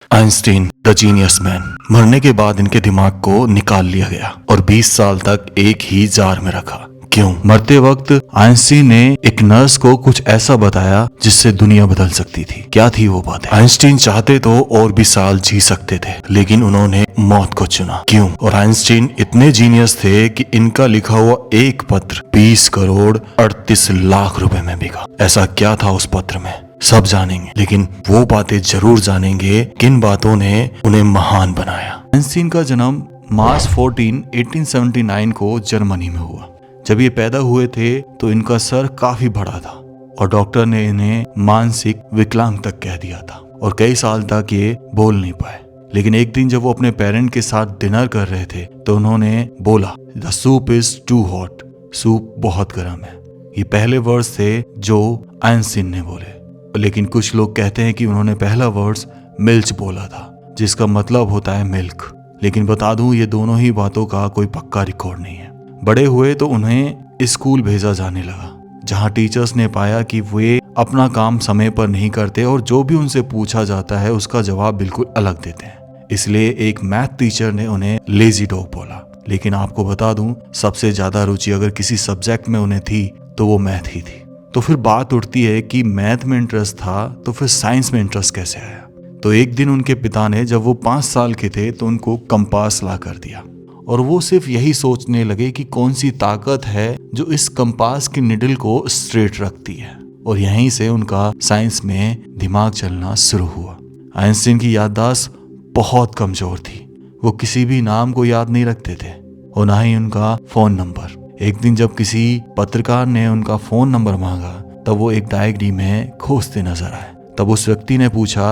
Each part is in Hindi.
Einstein the genius man. मरने के बाद इनके दिमाग को निकाल लिया गया और 20 साल तक एक ही जार में रखा। क्यों? मरते वक्त आइंस्टीन ने एक नर्स को कुछ ऐसा बताया जिससे दुनिया बदल सकती थी। क्या थी वो बात? आइंस्टीन चाहते तो और भी साल जी सकते थे, लेकिन उन्होंने मौत को चुना। क्यों? और आइंस्टीन इतने जीनियस थे कि इनका लिखा हुआ एक पत्र 20 करोड़ 38 लाख रुपए में बिका। ऐसा क्या था उस पत्र में? सब जानेंगे, लेकिन वो बातें जरूर जानेंगे किन बातों ने उन्हें महान बनाया। आइंस्टीन का जन्म मार्च 14, 1879 को जर्मनी में हुआ। जब ये पैदा हुए थे तो इनका सर काफी बड़ा था और डॉक्टर ने इन्हें मानसिक विकलांग तक कह दिया था और कई साल तक ये बोल नहीं पाए। लेकिन एक दिन जब वो अपने पेरेंट के साथ डिनर कर रहे थे तो उन्होंने बोला, the soup is too hot. Soup बहुत गर्म है। ये पहले वर्ड्स थे जो आइंस्टीन ने बोले, लेकिन कुछ लोग कहते हैं कि उन्होंने पहला वर्ड्स मिल्च बोला था, जिसका मतलब होता है मिल्क। लेकिन बता दूं, ये दोनों ही बातों का कोई पक्का रिकॉर्ड नहीं है। बड़े हुए तो उन्हें स्कूल भेजा जाने लगा, जहां टीचर्स ने पाया कि वे अपना काम समय पर नहीं करते और जो भी उनसे पूछा जाता है उसका जवाब बिल्कुल अलग देते हैं। इसलिए एक मैथ टीचर ने उन्हें लेजी डॉग बोला। लेकिन आपको बता दूं, सबसे ज्यादा रुचि अगर किसी सब्जेक्ट में उन्हें थी तो वो मैथ ही थी। तो फिर बात उठती है कि मैथ में इंटरेस्ट था तो फिर साइंस में इंटरेस्ट कैसे आया? तो एक दिन उनके पिता ने, जब वो 5 साल के थे, तो उनको कंपास ला कर दिया और वो सिर्फ यही सोचने लगे कि कौन सी ताकत है जो इस कंपास की निडल को स्ट्रेट रखती है। और यहीं से उनका साइंस में दिमाग चलना शुरू हुआ। आइंस्टीन की याददाश्त बहुत कमजोर थी। वो किसी भी नाम को याद नहीं रखते थे और ना ही उनका फोन नंबर। एक दिन जब किसी पत्रकार ने उनका फोन नंबर मांगा तब वो एक डायरी में खोजते नजर आए। तब उस व्यक्ति ने पूछा,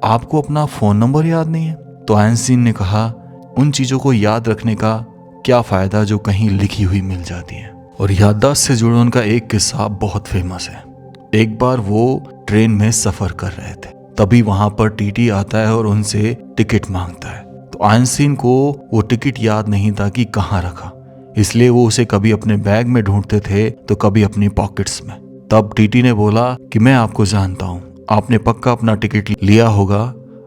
आपको अपना फोन नंबर याद नहीं है? तो आइंस्टीन ने कहा, उन चीजों को याद रखने का क्या फायदा जो कहीं लिखी हुई मिल जाती है। और याददाश्त से जुड़ा उनका एक किस्सा बहुत फेमस है। एक बार वो ट्रेन में सफर कर रहे थे, तभी वहां पर टीटी आता है और उनसे टिकट मांगता है। तो आइंस्टीन को वो टिकट याद नहीं था कि कहाँ रखा, इसलिए वो उसे कभी अपने बैग में ढूंढते थे तो कभी अपनी पॉकेट्स में। तब टीटी ने बोला कि मैं आपको जानता हूँ, आपने पक्का अपना टिकट लिया होगा,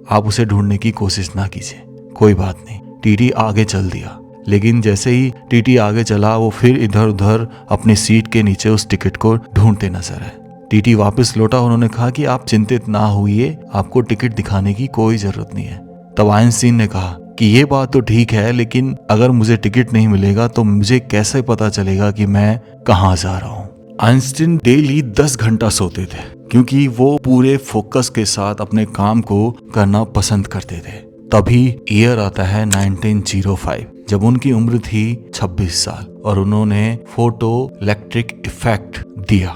आप उसे ढूंढने की कोशिश ना कीजिए। कोई बात नहीं। टीटी आगे चल दिया, लेकिन जैसे ही टीटी आगे चला वो फिर इधर उधर अपनी सीट के नीचे उस टिकट को ढूंढते नजर आए। टीटी वापस लौटा। उन्होंने कहा कि आप चिंतित ना होइए, आपको टिकट दिखाने की कोई जरूरत नहीं है। तब आइंस्टीन ने कहा कि ये बात तो ठीक है, लेकिन अगर मुझे टिकट नहीं मिलेगा तो मुझे कैसे पता चलेगा कि मैं कहाँ जा रहा हूँ? आइंस्टीन डेली 10 घंटा सोते थे क्योंकि वो पूरे फोकस के साथ अपने काम को करना पसंद करते थे। तभी ईयर आता है 1905, जब उनकी उम्र थी 26 साल और उन्होंने फोटो इलेक्ट्रिक इफेक्ट दिया।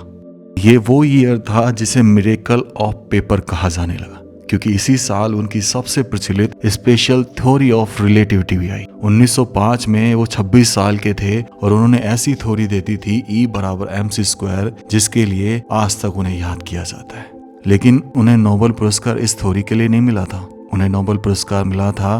ये वो ईयर था जिसे मिरेकल ऑफ पेपर कहा जाने लगा, क्योंकि इसी साल उनकी सबसे प्रचलित स्पेशल थ्योरी ऑफ रिलेटिविटी भी आई। 1905 में वो 26 साल के थे और उन्होंने ऐसी थ्योरी दे दी थी E = mc², जिसके लिए आज तक उन्हें याद किया जाता है। लेकिन उन्हें नोबेल पुरस्कार इस थ्योरी के लिए नहीं मिला था। उन्हें नोबेल पुरस्कार मिला था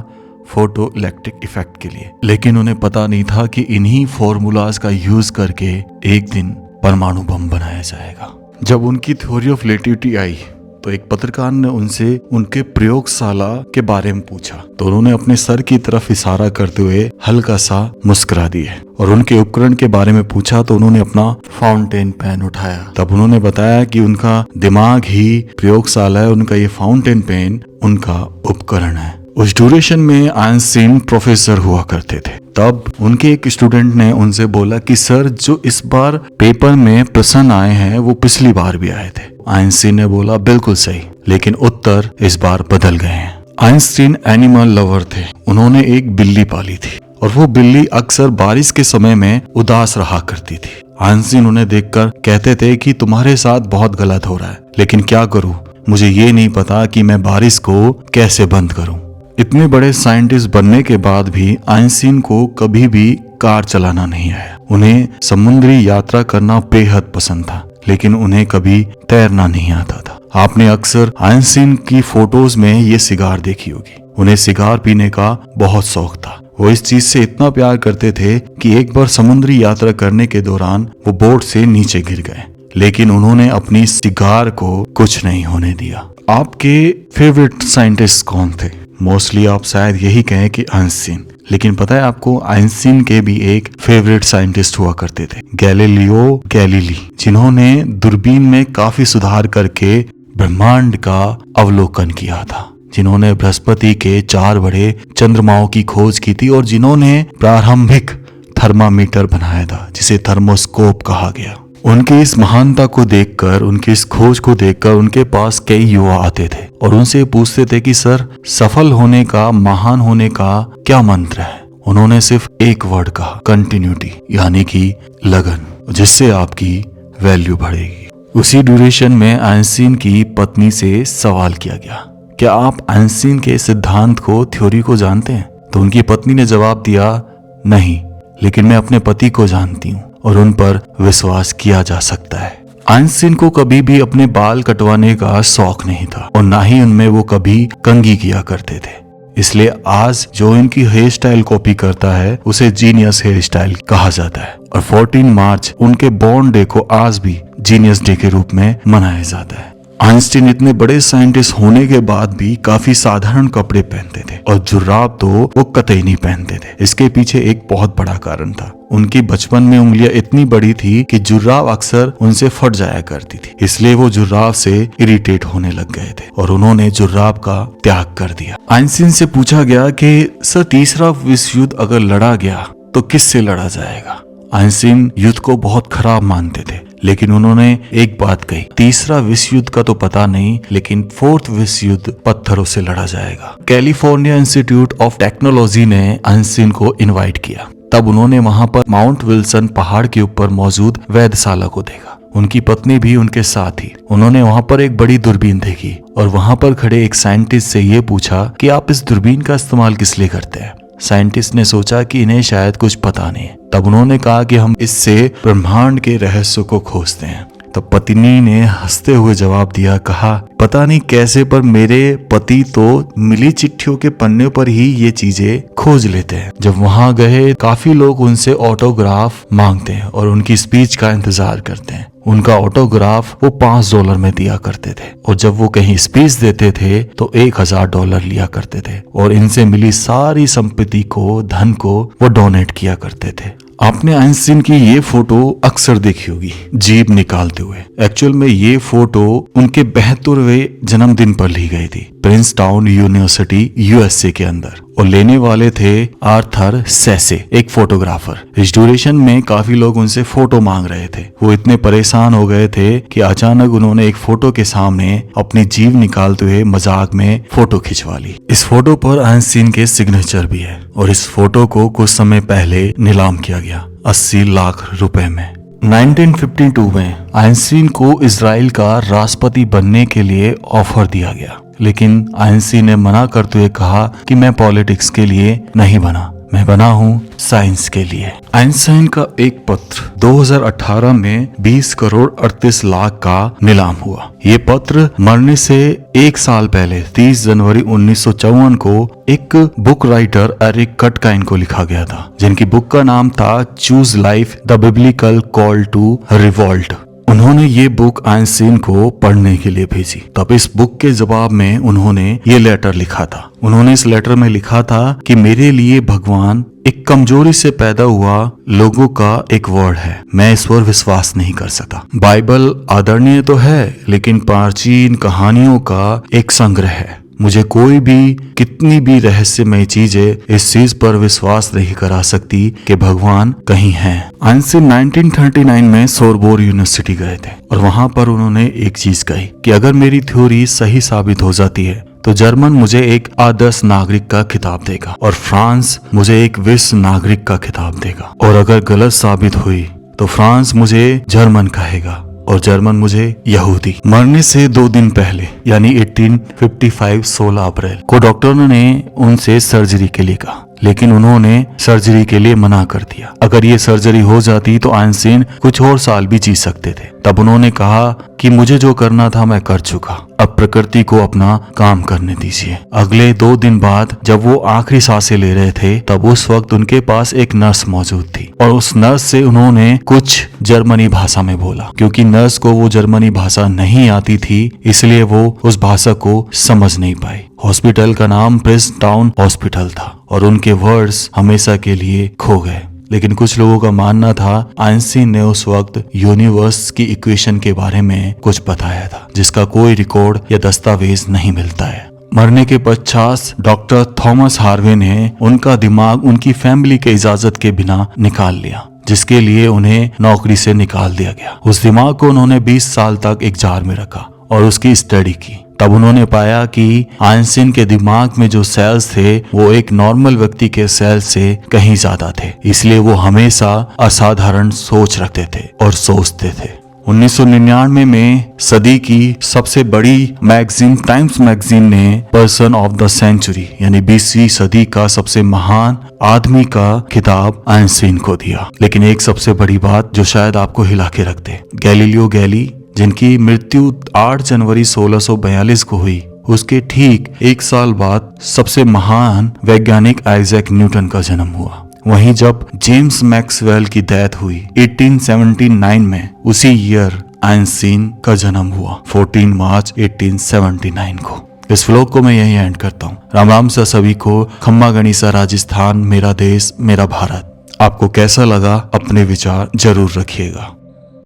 फोटो इलेक्ट्रिक इफेक्ट के लिए। लेकिन उन्हें पता नहीं था कि इन्हीं फॉर्मूलाज का यूज करके एक दिन परमाणु बम बनाया जाएगा। जब उनकी थ्योरी ऑफ रिलेटिविटी आई तो एक पत्रकार ने उनसे उनके प्रयोगशाला के बारे में पूछा, तो उन्होंने अपने सर की तरफ इशारा करते हुए हल्का सा मुस्कुरा दिए और उनके उपकरण के बारे में पूछा तो उन्होंने अपना फाउंटेन पेन उठाया। तब उन्होंने बताया कि उनका दिमाग ही प्रयोगशाला है, उनका ये फाउंटेन पेन उनका उपकरण है। उस ड्यूरेशन में आइंस्टीन प्रोफेसर हुआ करते थे। तब उनके एक स्टूडेंट ने उनसे बोला कि सर, जो इस बार पेपर में प्रश्न आए हैं वो पिछली बार भी आए थे। आइंस्टीन ने बोला, बिल्कुल सही, लेकिन उत्तर इस बार बदल गए हैं। आइंस्टीन एनिमल लवर थे। उन्होंने एक बिल्ली पाली थी और वो बिल्ली अक्सर बारिश के समय में उदास रहा करती थी। आइंस्टीन उन्हें देखकर कहते थे कि तुम्हारे साथ बहुत गलत हो रहा है, लेकिन क्या करूं, मुझे ये नहीं पता कि मैं बारिश को कैसे बंद करूं। इतने बड़े साइंटिस्ट बनने के बाद भी आइंस्टीन को कभी भी कार चलाना नहीं आया। उन्हें समुद्री यात्रा करना बेहद पसंद था, लेकिन उन्हें कभी तैरना नहीं आता था। आपने अक्सर आइंस्टीन की फोटोज में ये सिगार देखी होगी। उन्हें सिगार पीने का बहुत शौक था। वो इस चीज से इतना प्यार करते थे कि एक बार समुद्री यात्रा करने के दौरान वो बोट से नीचे गिर गए, लेकिन उन्होंने अपनी सिगार को कुछ नहीं होने दिया। आपके फेवरेट साइंटिस्ट कौन थे? मोस्टली आप शायद यही कहें कि आइंस्टीन, लेकिन पता है आपको आइंस्टीन के भी एक फेवरेट साइंटिस्ट हुआ करते थे, गैलीलियो गैलीली, जिन्होंने दूरबीन में काफी सुधार करके ब्रह्मांड का अवलोकन किया था, जिन्होंने बृहस्पति के 4 बड़े चंद्रमाओं की खोज की थी और जिन्होंने प्रारंभिक थर्मामीटर बनाया था जिसे थर्मोस्कोप कहा गया। उनकी इस महानता को देखकर, उनकी इस खोज को देखकर उनके पास कई युवा आते थे और उनसे पूछते थे कि सर, सफल होने का, महान होने का क्या मंत्र है? उन्होंने सिर्फ एक वर्ड कहा, कंटिन्यूटी, यानी कि लगन, जिससे आपकी वैल्यू बढ़ेगी। उसी ड्यूरेशन में आइंस्टीन की पत्नी से सवाल किया गया, क्या आप आइंस्टीन के सिद्धांत को, थ्योरी को जानते हैं? तो उनकी पत्नी ने जवाब दिया, नहीं, लेकिन मैं अपने पति को जानती हूँ और उन पर विश्वास किया जा सकता है। आइंस्टीन को कभी भी अपने बाल कटवाने का शौक नहीं था और ना ही उनमें वो कभी कंघी किया करते थे, इसलिए आज जो इनकी हेयर स्टाइल कॉपी करता है उसे जीनियस हेयर स्टाइल कहा जाता है। और 14 मार्च उनके बॉर्न डे को आज भी जीनियस डे के रूप में मनाया जाता है। आइंस्टीन इतने बड़े साइंटिस्ट होने के बाद भी काफी साधारण कपड़े पहनते थे और जुर्राब तो वो कतई नहीं पहनते थे। इसके पीछे एक बहुत बड़ा कारण था, उनकी बचपन में उंगलियां इतनी बड़ी थी कि जुर्राब अक्सर उनसे फट जाया करती थी, इसलिए वो जुर्राब से इरिटेट होने लग गए थे और उन्होंने जुर्राब का त्याग कर दिया। आइंस्टीन से पूछा गया कि सर, तीसरा विश्व युद्ध अगर लड़ा गया तो किससे लड़ा जाएगा? आइंस्टीन युद्ध को बहुत खराब मानते थे, लेकिन उन्होंने एक बात कही, तीसरा विश्व युद्ध का तो पता नहीं, लेकिन 4th विश्व युद्ध पत्थरों से लड़ा जाएगा। कैलिफोर्निया इंस्टीट्यूट ऑफ टेक्नोलॉजी ने आइंस्टीन को इनवाइट किया। तब उन्होंने वहां पर माउंट विल्सन पहाड़ के ऊपर मौजूद वेधशाला को देखा। उनकी पत्नी भी उनके साथ थी। उन्होंने वहां पर एक बड़ी दूरबीन देखी और वहां पर खड़े एक साइंटिस्ट से ये पूछा कि आप इस दूरबीन का इस्तेमाल किस लिए करते हैं? साइंटिस्ट ने सोचा कि इन्हें शायद कुछ पता नहीं है। तब उन्होंने कहा कि हम इससे ब्रह्मांड के रहस्य को खोजते हैं। तब पत्नी ने हंसते हुए जवाब दिया, कहा, पता नहीं कैसे पर मेरे पति तो मिली चिट्ठियों के पन्ने पर ही ये चीजें खोज लेते हैं। जब वहां गए, काफी लोग उनसे ऑटोग्राफ मांगते हैं और उनकी स्पीच का इंतजार करते हैं। उनका ऑटोग्राफ वो $5 में दिया करते थे और जब वो कहीं स्पीच देते थे तो $1000 लिया करते थे और इनसे मिली सारी संपत्ति को, धन को वो डोनेट किया करते थे। आपने आइंस्टीन की ये फोटो अक्सर देखी होगी जीभ निकालते हुए। एक्चुअल में ये फोटो उनके 72वें जन्मदिन पर ली गई थी, प्रिंसटाउन यूनिवर्सिटी यूएसए के अंदर, और लेने वाले थे आर्थर सेसे, एक फोटोग्राफर। इस ड्यूरेशन में काफी लोग उनसे फोटो मांग रहे थे। वो इतने परेशान हो गए थे कि अचानक उन्होंने एक फोटो के सामने अपनी जीभ निकालते हुए मजाक में फोटो खिंचवा ली। इस फोटो पर आइंस्टीन के सिग्नेचर भी है और इस फोटो को कुछ समय पहले नीलाम किया गया 80 लाख रुपए में। 1952 में आइंस्टीन को इजराइल का राष्ट्रपति बनने के लिए ऑफर दिया गया, लेकिन आइंस्टीन ने मना करते हुए कहा कि मैं पॉलिटिक्स के लिए नहीं बना, मैं बना हूँ साइंस के लिए। आइंस्टाइन का एक पत्र 2018 में 20 करोड़ 38 लाख का नीलाम हुआ। ये पत्र मरने से 1 साल पहले 30 जनवरी 1954 को एक बुक राइटर एरिक कटकाइन को लिखा गया था, जिनकी बुक का नाम था choose life, the biblical call to revolt. उन्होंने ये बुक आइंस्टीन को पढ़ने के लिए भेजी। तब इस बुक के जवाब में उन्होंने ये लेटर लिखा था। उन्होंने इस लेटर में लिखा था कि मेरे लिए भगवान एक कमजोरी से पैदा हुआ लोगों का एक वर्ड है, मैं इस पर विश्वास नहीं कर सकता। बाइबल आदरणीय तो है, लेकिन प्राचीन कहानियों का एक संग्रह है। मुझे कोई भी कितनी भी रहस्यमय चीजें इस चीज पर विश्वास नहीं करा सकती कि भगवान कहीं है। आइंस्टीन 1939 में सोरबोर यूनिवर्सिटी गए थे और वहां पर उन्होंने एक चीज कही कि अगर मेरी थ्योरी सही साबित हो जाती है तो जर्मन मुझे एक आदर्श नागरिक का खिताब देगा और फ्रांस मुझे एक विश्व नागरिक का खिताब देगा, और अगर गलत साबित हुई तो फ्रांस मुझे जर्मन कहेगा और जर्मन मुझे यहूदी। मरने से 2 दिन पहले यानी 1855 16 अप्रैल को डॉक्टरों ने उनसे सर्जरी के लिए कहा। लेकिन उन्होंने सर्जरी के लिए मना कर दिया। अगर ये सर्जरी हो जाती तो आइंस्टीन कुछ और साल भी जी सकते थे। तब उन्होंने कहा कि मुझे जो करना था मैं कर चुका, अब प्रकृति को अपना काम करने दीजिए। अगले 2 दिन बाद जब वो आखिरी सांसें ले रहे थे, तब उस वक्त उनके पास एक नर्स मौजूद थी और उस नर्स से उन्होंने कुछ जर्मनी भाषा में बोला। क्योंकि नर्स को वो जर्मनी भाषा नहीं आती थी, इसलिए वो उस भाषा को समझ नहीं पाई। हॉस्पिटल का नाम प्रिंस टाउन हॉस्पिटल था और उनके वर्ड्स हमेशा के लिए खो गए। लेकिन कुछ लोगों का मानना था आइंस्टीन ने उस वक्त यूनिवर्स की इक्वेशन के बारे में कुछ बताया था, जिसका कोई रिकॉर्ड या दस्तावेज नहीं मिलता है। मरने के पश्चात डॉक्टर थॉमस हार्वे ने उनका दिमाग उनकी फैमिली के इजाजत के बिना निकाल लिया, जिसके लिए उन्हें नौकरी से निकाल दिया गया। उस दिमाग को उन्होंने 20 साल तक एक जार में रखा और उसकी स्टडी की। तब उन्होंने पाया कि आइंस्टीन के दिमाग में जो सेल्स थे वो एक नॉर्मल व्यक्ति के सेल से कहीं ज्यादा थे, इसलिए वो हमेशा असाधारण सोच रखते थे और सोचते थे। 1999 में सदी की सबसे बड़ी मैगजीन टाइम्स मैगजीन ने पर्सन ऑफ द सेंचुरी यानी 20वीं सदी का सबसे महान आदमी का खिताब आइंस्टीन को दिया। लेकिन एक सबसे बड़ी बात जो शायद आपको हिला के रख दे, गैलीलियो गैली जिनकी मृत्यु 8 जनवरी 1642 को हुई, उसके ठीक 1 साल बाद सबसे महान वैज्ञानिक आइजैक न्यूटन का जन्म हुआ। वहीं जब जेम्स मैक्सवेल की डेथ हुई 1879 में, उसी ईयर आइंस्टीन का जन्म हुआ 14 मार्च 1879 को। इस व्लॉग को मैं यही एंड करता हूँ। राम राम सा सभी को। खम्मा गणिसा राजस्थान, मेरा देश मेरा भारत। आपको कैसा लगा अपने विचार जरूर रखिएगा।